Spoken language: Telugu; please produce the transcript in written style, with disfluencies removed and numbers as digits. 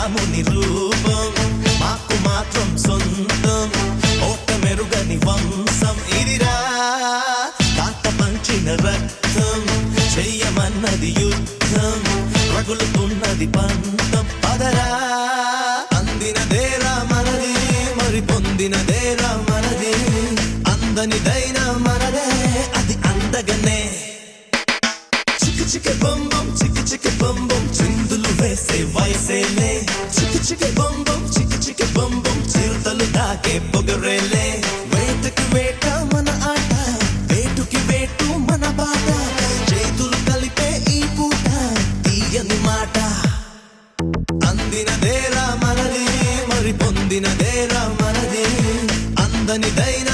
రాముని రూపం మాకు మాత్రం సొంతం ఓట మెరుగని వంశం ఇదిరా తాత పంచిన రక్తం చెయ్యమన్నది యుద్ధం రగులుతున్నది పంతం పదరా అందినదేరా మనది మరి పొందినదేరా మనది అందనిదైనా మనదే అది అందగనే చిక్కి చిక్కి బొంబం చిక్కి చిక్కి బొంబం చిందులు వేసే వయసేలే చిక్కి బొంబం చిక్కి బొంబం చిరుతలు దాకే పొగరేలే వేటకి వేట మన ఆట వేటుకి వేటు మన బాట చేతులు కలిపే ఈ పూట తీయని మాట అందినదేరా మనది మరి పొందినదేరా మనది అందనిదైనా